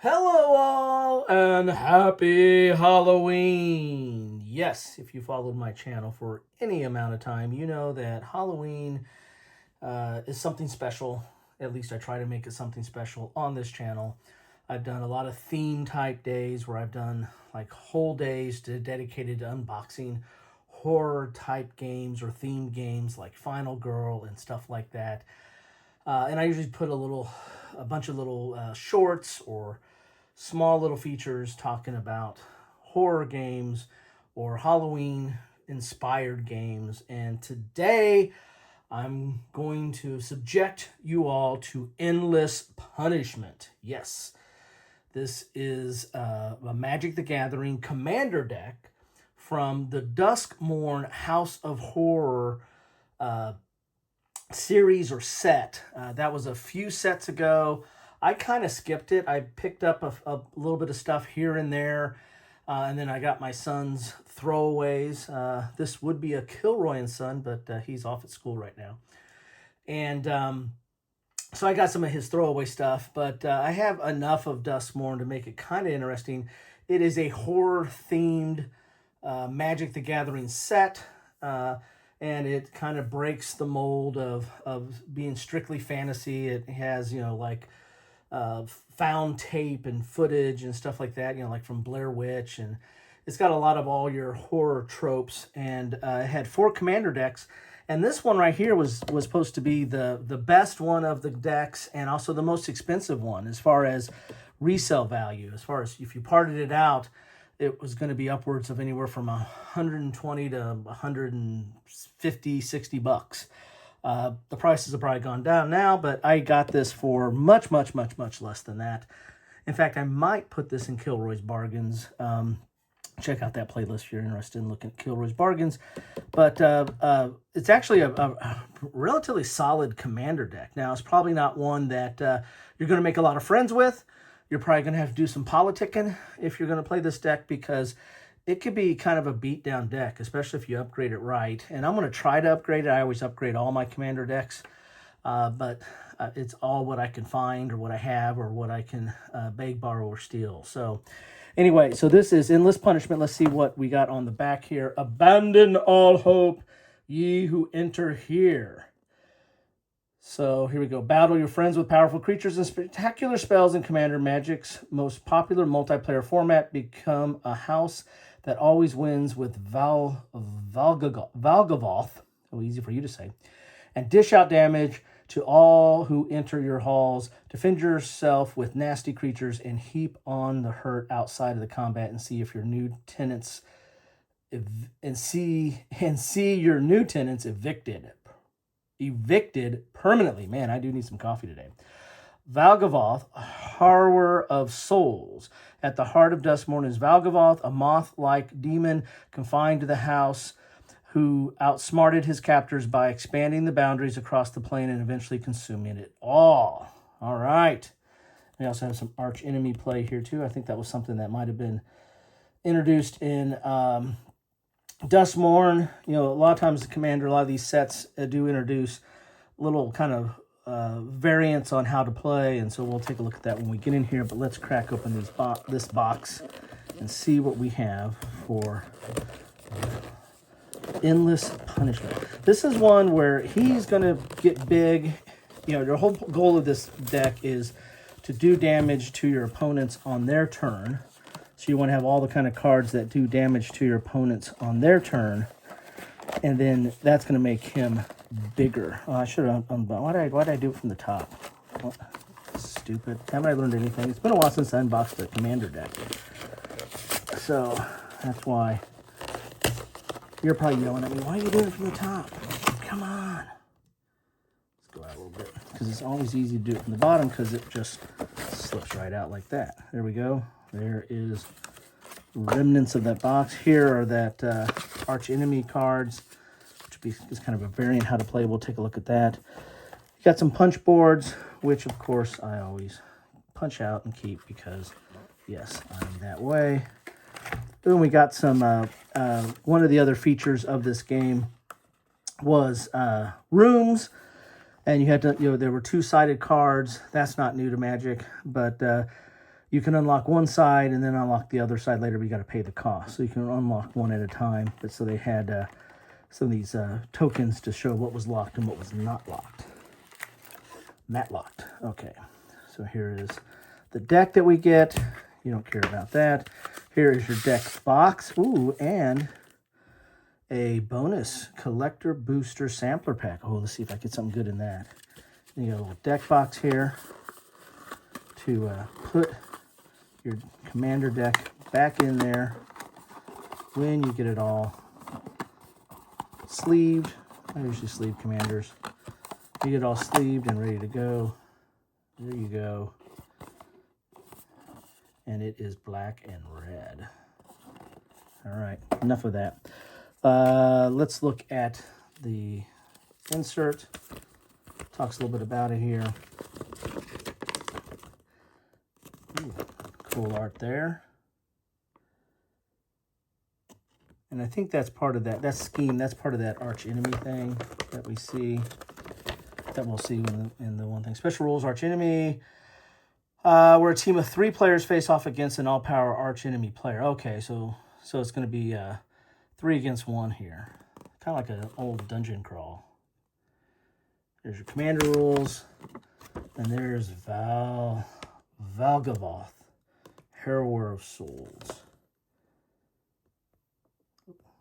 Hello, all, and happy Halloween! Yes, if you followed my channel for any amount of time, you know that Halloween is something special. At least I try to make it something special on this channel. I've done a lot of theme type days where I've done like whole days dedicated to unboxing horror type games or themed games like Final Girl and stuff like that. And I usually put a bunch of little shorts or small little features talking about horror games or Halloween inspired games. And today I'm going to subject you all to endless punishment. Yes, this is a Magic the Gathering commander deck from the Duskmourn House of Horror series or set. That was a few sets ago. I kind of skipped it. I picked up a little bit of stuff here and there, and then I got my son's throwaways. This would be a Kilroy and Son, but he's off at school right now. And so I got some of his throwaway stuff, but I have enough of Duskmourn to make it kind of interesting. It is a horror-themed Magic the Gathering set, and it kind of breaks the mold of being strictly fantasy. It has, like found tape and footage and stuff like that, like from Blair Witch, and it's got a lot of all your horror tropes. And it had 4 commander decks, and this one right here was supposed to be the best one of the decks and also the most expensive one as far as resale value. As far as if you parted it out, it was going to be upwards of anywhere from 120 to 150, 60 bucks. The prices have probably gone down now, but I got this for much, much, much, much less than that. In fact, I might put this in Kilroy's Bargains. Check out that playlist if you're interested in looking at Kilroy's Bargains. But it's actually a relatively solid commander deck. Now, it's probably not one that you're going to make a lot of friends with. You're probably going to have to do some politicking if you're going to play this deck, because it could be kind of a beat down deck, especially if you upgrade it right. And I'm going to try to upgrade it. I always upgrade all my commander decks, but it's all what I can find or what I have or what I can beg, borrow, or steal. So anyway, so this is Endless Punishment. Let's see what we got on the back here. Abandon all hope, ye who enter here. So here we go. Battle your friends with powerful creatures and spectacular spells in Commander Magic's most popular multiplayer format. Become a house that always wins with Valgavoth. Oh, easy for you to say. And dish out damage to all who enter your halls. Defend yourself with nasty creatures and heap on the hurt outside of the combat, and see if your new tenants see your new tenants evicted permanently. Man, I do need some coffee today. Valgavoth, Horror of Souls. At the heart of Duskmourn is Valgavoth, a moth-like demon confined to the house who outsmarted his captors by expanding the boundaries across the plane and eventually consuming it all. All right. We also have some arch enemy play here too. I think that was something that might have been introduced in Duskmourn. A lot of times the commander, a lot of these sets do introduce little kind of variants on how to play, and so we'll take a look at that when we get in here. But let's crack open this box and see what we have for Endless Punishment. This is one where he's going to get big. The whole goal of this deck is to do damage to your opponents on their turn. So you want to have all the kind of cards that do damage to your opponents on their turn. And then that's going to make him bigger. Oh, I should have unbound. Why did I do it from the top? Well, stupid. Haven't I learned anything? It's been a while since I unboxed the commander deck. So that's why you're probably yelling at me. Why are you doing it from the top? Come on. Let's go out a little bit. Because it's always easy to do it from the bottom because it just slips right out like that. There we go. There is remnants of that box. Here are that arch enemy cards, which is kind of a variant how to play. We'll take a look at that. You got some punch boards, which of course I always punch out and keep because, yes, I'm that way. Then we got some, one of the other features of this game was rooms. And you had to, there were 2-sided cards. That's not new to Magic, but you can unlock one side and then unlock the other side later, but you got to pay the cost. So you can unlock one at a time. But so they had some of these tokens to show what was locked and what was not locked. Not locked. Okay. So here is the deck that we get. You don't care about that. Here is your deck box. Ooh, and a bonus collector booster sampler pack. Oh, let's see if I get something good in that. You got a little deck box here to put your commander deck back in there when you get it all sleeved. I usually sleeve commanders. You get it all sleeved and ready to go. There you go. And it is black and red. All right, enough of that. Let's look at the insert. Talks a little bit about it here. Ooh, cool art there. And I think that's part of that scheme. That's part of that arch enemy thing that we see. That we'll see in the one thing. Special rules, arch enemy. Where a team of 3 players face off against an all-power arch enemy player. Okay, so it's going to be 3 against 1 here. Kind of like an old dungeon crawl. There's your commander rules. And there's Valgavoth, Harrower of Souls.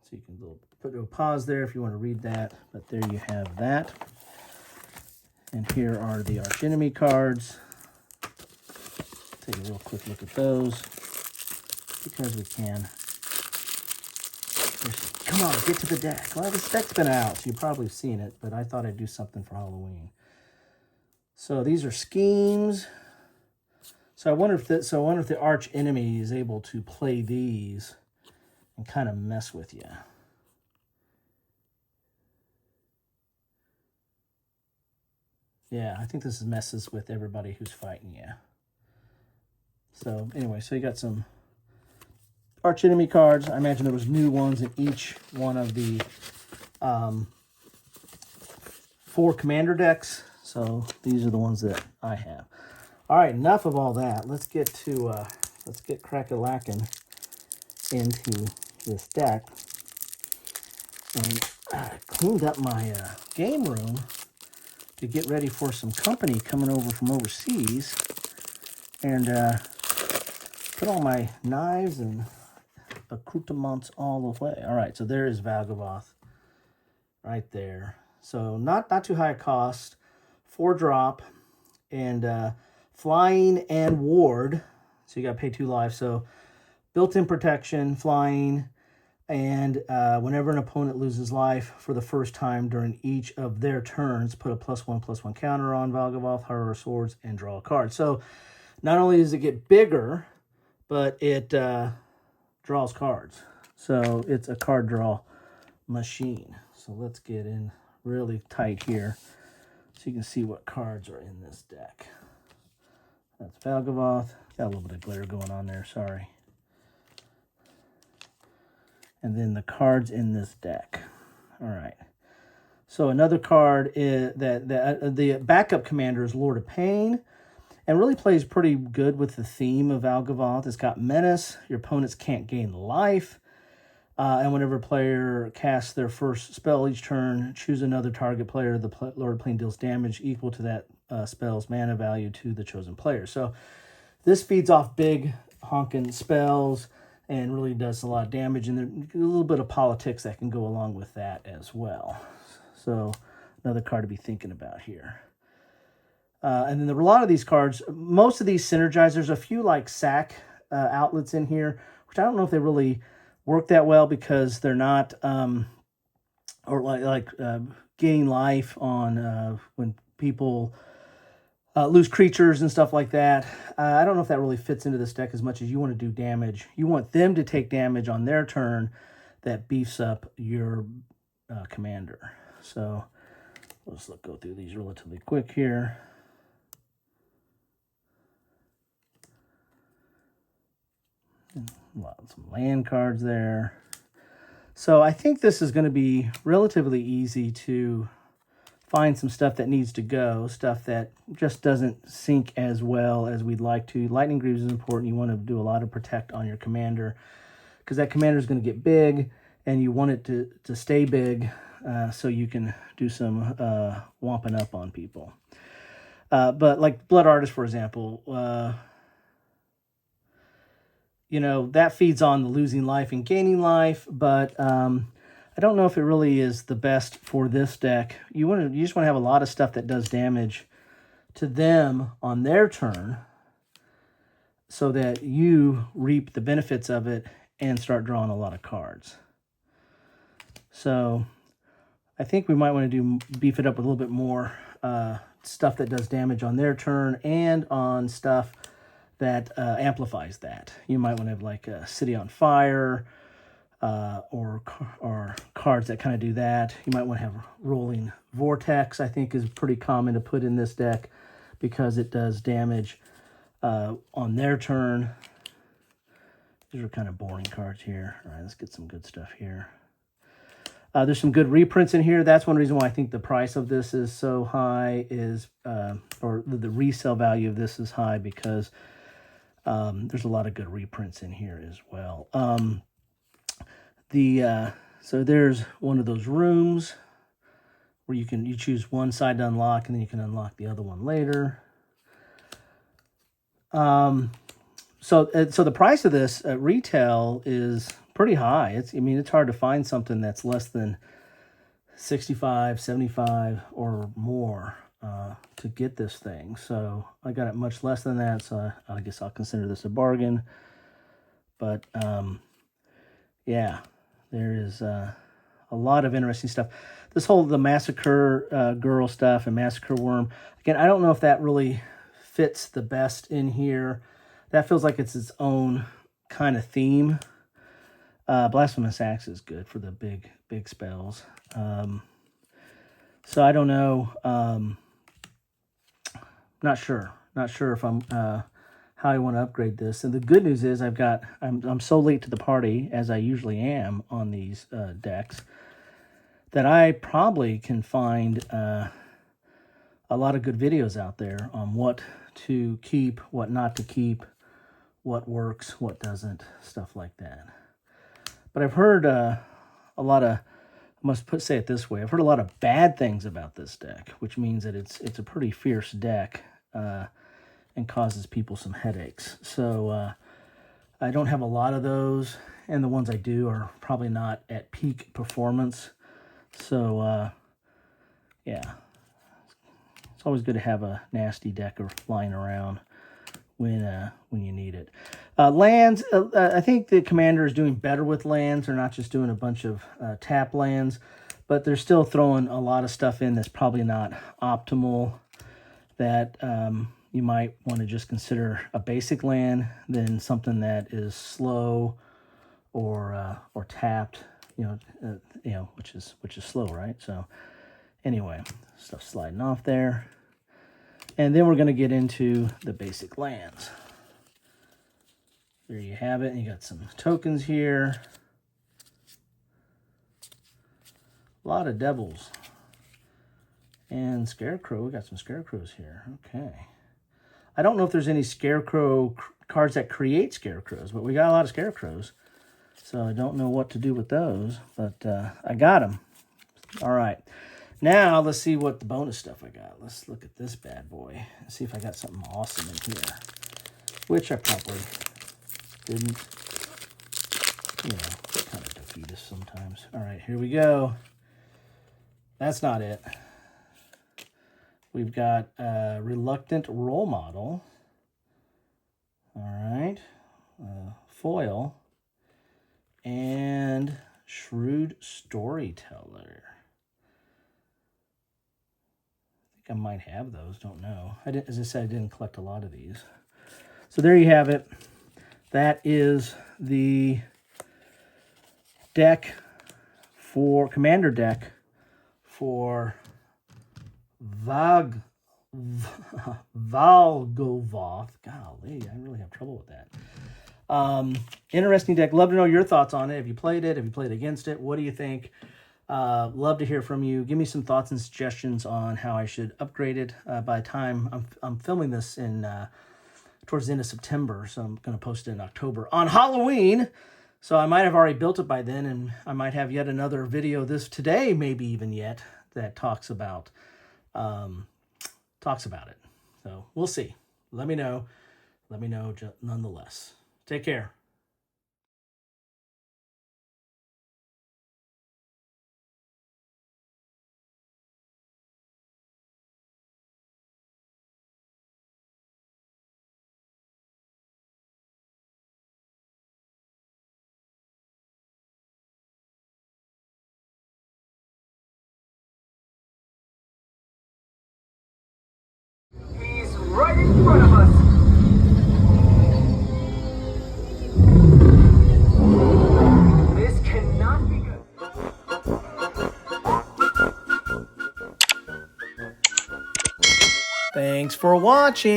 So you can put a pause there if you want to read that. But there you have that. And here are the archenemy cards. Take a real quick look at those because we can. Come on, get to the deck. Well, this deck's been out, so you've probably seen it, but I thought I'd do something for Halloween. So these are schemes. So I wonder if the arch enemy is able to play these and kind of mess with you. Yeah, I think this messes with everybody who's fighting you. So anyway, so you got some arch enemy cards. I imagine there was new ones in each one of the 4 commander decks. So these are the ones that I have. All right, enough of all that. Let's get crack-a-lackin' into this deck. And I cleaned up my game room to get ready for some company coming over from overseas, and put all my knives and accoutrements all the way. All right, so there is Valgavoth right there. So not too high a cost, 4-drop, and flying and ward. So you got to pay 2 lives. So built-in protection, flying, and whenever an opponent loses life for the first time during each of their turns, put a +1/+1 counter on Valgavoth, Harrower of Swords, and draw a card. So not only does it get bigger, but it draws cards. So it's a card draw machine. So let's get in really tight here so you can see what cards are in this deck. That's Valgavoth. Got a little bit of glare going on there, sorry. And then the cards in this deck. All right. So another card is that the backup commander is Lord of Pain, and really plays pretty good with the theme of Valgavoth. It's got Menace. Your opponents can't gain life. And whenever a player casts their first spell each turn, choose another target player. The Lord of Pain deals damage equal to that spell's mana value to the chosen player. So this feeds off big honking spells and really does a lot of damage. And there's a little bit of politics that can go along with that as well. So another card to be thinking about here. And then a lot of these cards, most of these synergize. There's a few like sack outlets in here, which I don't know if they really work that well because they're not, or like gain life on when people lose creatures and stuff like that. I don't know if that really fits into this deck as much as you want to do damage. You want them to take damage on their turn that beefs up your commander. So let's go through these relatively quick here. Some land cards there. So I think this is going to be relatively easy to find some stuff that needs to go, stuff that just doesn't sync as well as we'd like to. Lightning Greaves is important. You want to do a lot of protect on your commander, because that commander is going to get big, and you want it to stay big, so you can do some womping up on people. But like Blood Artist, for example, you know, that feeds on the losing life and gaining life, but I don't know if it really is the best for this deck. You just want to have a lot of stuff that does damage to them on their turn, so that you reap the benefits of it and start drawing a lot of cards. So I think we might want to beef it up with a little bit more stuff that does damage on their turn and on stuff that amplifies that. You might want to have like a City on Fire, or cards that kind of do that. You might want to have Rolling Vortex, I think is pretty common to put in this deck, because it does damage on their turn. These are kind of boring cards here. All right, let's get some good stuff here. There's some good reprints in here. That's one reason why I think the price of this is so high, is or the resale value of this is high, because there's a lot of good reprints in here as well. So there's one of those rooms where you choose one side to unlock, and then you can unlock the other one later. So the price of this at retail is pretty high. It's hard to find something that's less than $65, $75 or more to get this thing. So I got it much less than that, so I guess I'll consider this a bargain. But yeah, there is a lot of interesting stuff. The Massacre Girl stuff and Massacre Worm, again, I don't know if that really fits the best in here. That feels like it's its own kind of theme. Blasphemous Axe is good for the big spells. So I don't know. Not sure if I'm how I want to upgrade this. And the good news is I'm so late to the party, as I usually am on these decks, that I probably can find a lot of good videos out there on what to keep, what not to keep, what works, what doesn't, stuff like that. But I've heard a lot of, say it this way, I've heard a lot of bad things about this deck, which means that it's a pretty fierce deck and causes people some headaches. So I don't have a lot of those, and the ones I do are probably not at peak performance. So yeah, it's always good to have a nasty deck lying around when you need it. Lands, I think the Commander is doing better with lands. They're not just doing a bunch of tap lands, but they're still throwing a lot of stuff in that's probably not optimal, that you might want to just consider a basic land than something that is slow or tapped, which is slow, right? So anyway, stuff sliding off there. And then we're going to get into the basic lands. There you have it. You got some tokens here. A lot of devils. And Scarecrow. We got some Scarecrows here. Okay. I don't know if there's any Scarecrow cards that create Scarecrows, but we got a lot of Scarecrows. So I don't know what to do with those, but I got them. All right. Now, let's see what the bonus stuff I got. Let's look at this bad boy and see if I got something awesome in here, which I probably didn't. Kind of defeatist sometimes. All right, here we go. That's not it. We've got a Reluctant Role Model. All right. Foil. And Shrewd Storyteller. I might have those, don't know. As I said, I didn't collect a lot of these. So there you have it. That is the deck for Commander deck for Valgovoth. Golly, I really have trouble with that. Interesting deck. Love to know your thoughts on it. Have you played it? Have you played against it? What do you think? Love to hear from you. Give me some thoughts and suggestions on how I should upgrade it. By the time I'm filming this in towards the end of September, so I'm going to post it in October on Halloween. So I might have already built it by then, and I might have yet another video today, maybe even yet, that talks about it. So we'll see. Let me know. Let me know nonetheless. Take care. He's right in front of us. This cannot be good. Thanks for watching.